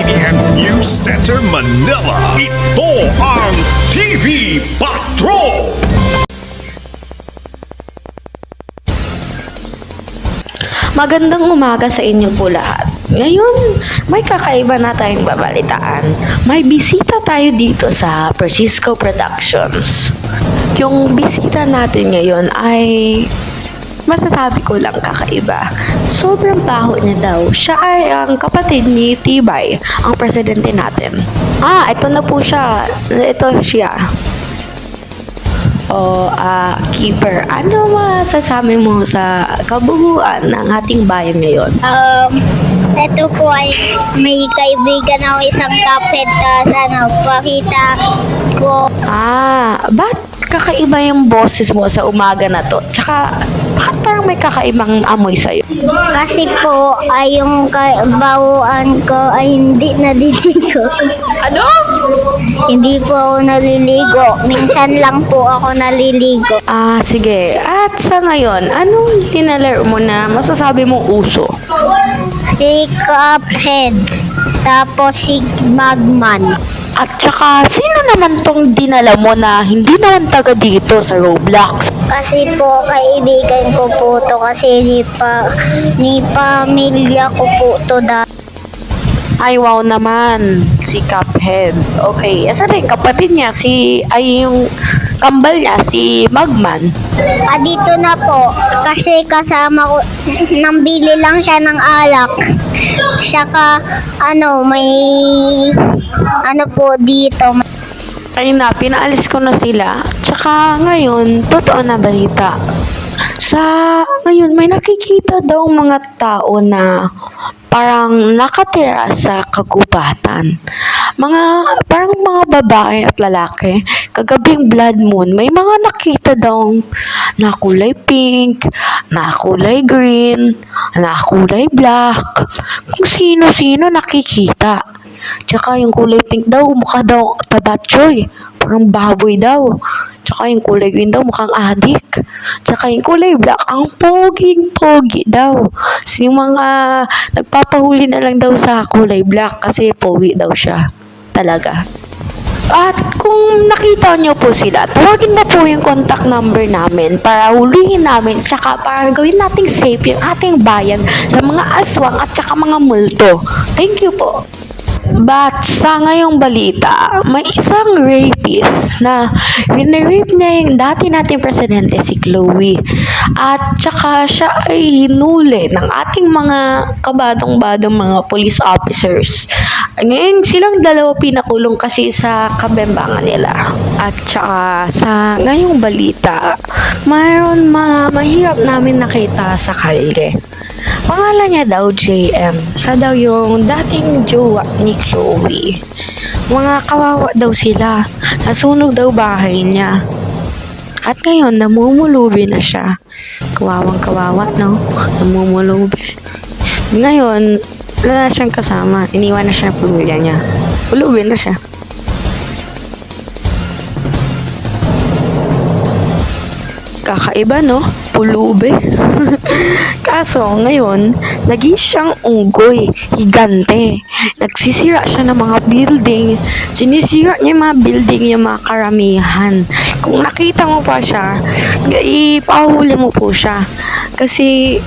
ABS News Center Manila. Ito ang TV Patrol! Magandang umaga sa inyo po lahat. Ngayon, may kakaiba na tayong babalitaan. May bisita tayo dito sa Persisco Productions. Yung bisita natin ngayon ay masasabi ko lang kakaiba. Sobrang baho niya daw. Siya ay ang kapatid ni Tibay, ang presidente natin. Ito na po siya. Ito siya. Keeper, ano masasabi mo sa kabuuan ng ating bayan ngayon? Ito po ay may kaibigan ako isang kapit pakita ko. Ba't kakaiba yung boses mo sa umaga na to? Tsaka, bakit parang may kakaibang amoy sa'yo? Kasi po ay yung bawaan ko ay hindi naliligo. Ano? Hindi po ako naliligo. Minsan lang po ako naliligo. Sige. At sa ngayon, anong tinalaro mo na masasabi mong uso? Si Cuphead. Tapos si Magman. At saka, sino naman tong dinala mo na hindi naman taga dito sa Roblox? Kasi po kaibigan ko po to kasi ni pamilya ko po to Ay, wow naman. Si Cuphead. Okay. Asa rin, kapatid niya, yung kambal niya, si Magman. Dito na po. Kasi kasama ko, nambili lang siya ng alak. Saka, may, po dito. Ayun na, pinaalis ko na sila. Tsaka, ngayon, totoo na balita. Ngayon, may nakikita daw mga tao na parang nakatira sa kagubatan. Parang mga babae at lalaki. Kagabing blood moon, may mga nakita daw na kulay pink, na kulay green, na kulay black. Kung sino-sino nakikita. Tsaka yung kulay pink daw, mukha daw tabatsoy. Parang baboy daw. Tsaka yung kulay green daw, mukhang adik. Tsaka yung kulay black, ang poging-pogi daw. Yung mga nagpapahuli na lang daw sa kulay black kasi pogi daw siya. Talaga. At kung nakita nyo po sila, tawagin na po yung contact number namin para hulihin namin tsaka para gawin nating safe yung ating bayan sa mga aswang at tsaka mga multo. Thank you po. But sa ngayong balita, may isang rapist na rinirape niya yung dati nating presidente si Chloe. At tsaka siya ay hinuli ng ating mga kabadong-badong mga police officers. Ngayon silang dalawa pinakulong kasi sa kabembangan nila. At tsaka sa ngayong balita, mayroon mga mahirap namin nakita sa kalye. Pangalan niya daw JM. Siya daw yung dating jowa ni Chloe. Mga kawawa daw sila. Nasunog daw bahay niya. At ngayon, namumulubi na siya. Kawawang kawawa, no? Namumulubi. Ngayon, wala na siyang kasama. Iniwan na siya ng pamilya niya. Pulubi na siya. Kakaiba, no? Pulubi. Kaso, ngayon, naging siyang unggoy, higante. Nagsisira siya ng mga building. Sinisira niya yung mga building, yung mga karamihan. Kung nakita mo pa siya, ipahuli mo po siya. Kasi,